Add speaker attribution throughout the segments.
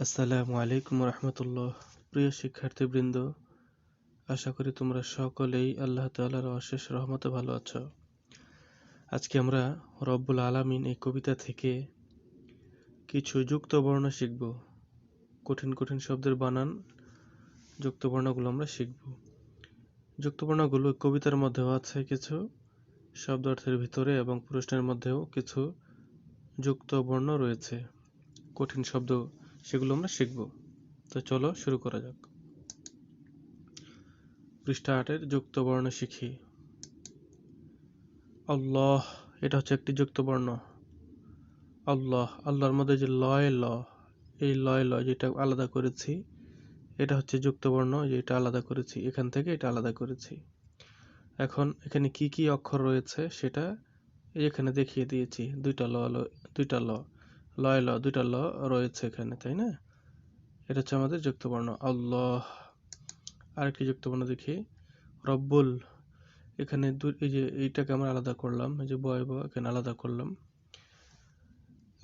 Speaker 1: আসসালামু আলাইকুম রহমতুল্লাহ। প্রিয় শিক্ষার্থীবৃন্দ, আশা করি তোমরা সকলেই আল্লাহ তাআলার অশেষ রহমতে ভালো আছো। আজকে আমরা রব্বুল আলামিন এই কবিতা থেকে কিছু যুক্ত বর্ণ শিখব। কঠিন কঠিন শব্দের বানান যুক্ত বর্ণগুলো আমরা শিখব। যুক্ত বর্ণগুলো কবিতার মধ্যেও আছে কিছু, শব্দার্থের ভিতরে এবং প্রশ্নের মধ্যেও কিছু যুক্ত বর্ণ রয়েছে, কঠিন শব্দ, সেগুলো আমরা শিখব। তো চলো শুরু করা যাক। পৃষ্ঠা ৮ এর যুক্ত বর্ণ শিখি। আল্লাহ, এটা হচ্ছে একটি যুক্ত বর্ণ। আল্লাহ, আল্লাহর মধ্যে যে লয় ল, এই লয় ল যেটা আলাদা করেছি, এটা হচ্ছে যুক্ত বর্ণ, যেটা আলাদা করেছি, এখান থেকে এটা আলাদা করেছি। এখন এখানে কি কি অক্ষর রয়েছে সেটা এখানে দেখিয়ে দিয়েছি। দুইটা ল, লয় ল, দুইটা ল রয়েছে এখানে, তাই না? এটা হচ্ছে আমাদের যুক্ত বর্ণ আল্লাহ। আরেকটি যুক্ত বর্ণ দেখি, রব্বুল। এখানে এই যে এইটাকে আমরা আলাদা করলাম, এই যে বয় ব, এখানে আলাদা করলাম।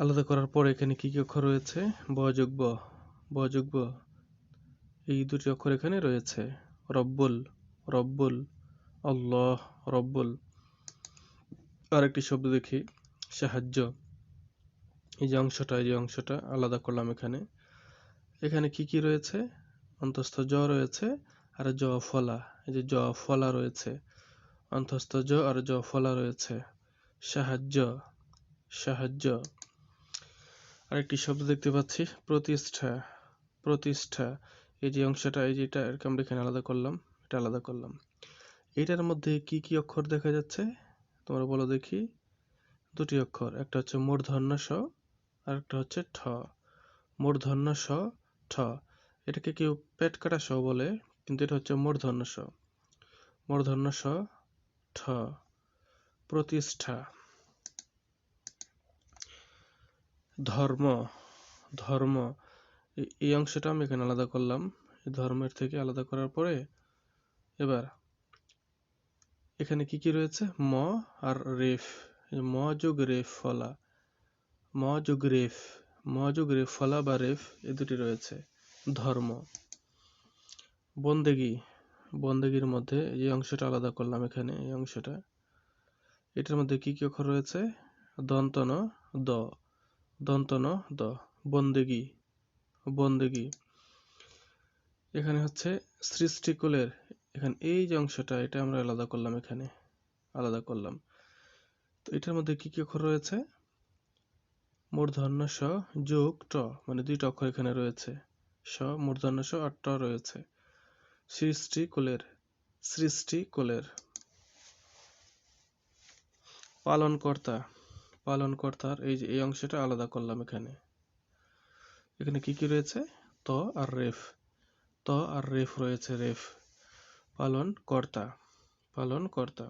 Speaker 1: আলাদা করার পর এখানে কি কি অক্ষর রয়েছে? ব যোগ ব, ব যোগ ব, এই দুটি অক্ষর এখানে রয়েছে। রব্বুল, রব্বুল, আল্লাহ, রব্বুল। আরেকটি শব্দ দেখি, সাহায্য। এই যে অংশটা আলাদা করলাম এখানে। এখানে কি কি রয়েছে? অন্তস্থ জ রয়েছে আর জ ফলা, এই যে জ ফলা রয়েছে, অন্তস্থ জ আর জ ফলা রয়েছে। সাহায্য, সাহায্য। আরেকটি শব্দ দেখতে পাচ্ছি, প্রতিষ্ঠা, প্রতিষ্ঠা। এই যে অংশটা, এই যে এটা আমরা এখানে আলাদা করলাম, এটা আলাদা করলাম। এটার মধ্যে কি কি অক্ষর দেখা যাচ্ছে তোমরা বলো দেখি? দুটি অক্ষর, একটা হচ্ছে মূর্ধন্য স আর একটা হচ্ছে ঠ। মূর্ধন্য স, ঠ। এটাকে কেউ পেট কাটা স বলে, কিন্তু এটা হচ্ছে মূর্ধন্য স। মূর্ধন্য স, ঠ। প্রতিষ্ঠা। ধর্ম, ধর্ম। এই অংশটা আমি এখানে আলাদা করলাম, ধর্মের থেকে আলাদা করার পরে এবার এখানে কি কি রয়েছে? ম আর রেফ, ম যোগ রেফ ফলা, ম যোগ রেফ, ম যোগ রেফ ফলা বা রেফ, এই দুটি রয়েছে। ধর্ম। বন্দেগী, বন্দেগীর মধ্যে এই অংশটা আলাদা করলাম এখানে, এই অংশটা। এটার মধ্যে কি কি অক্ষর রয়েছে? দন্ত ন দ, দন্ত ন দ, বন্দেগী, বন্দেগী। এখানে হচ্ছে সৃষ্টিকুলের, এখানে এই যে অংশটা, এটা আমরা আলাদা করলাম, এখানে আলাদা করলাম। তো এটার মধ্যে কি কি অক্ষর রয়েছে? মূর্ধন্য স যোগ ট, মানে দুইটা অক্ষর এখানে রয়েছে, স মূর্ধন্য স আর ট রয়েছে। সৃষ্টিকুলের, সৃষ্টিকুলের। পালনকর্তা, পালনকর্তার এই যে এই অংশটা আলাদা করলাম এখানে। এখানে কি কি রয়েছে? ত আর রেফ, ত আর রেফ রয়েছে, রেফ। পালনকর্তা, পালনকর্তা।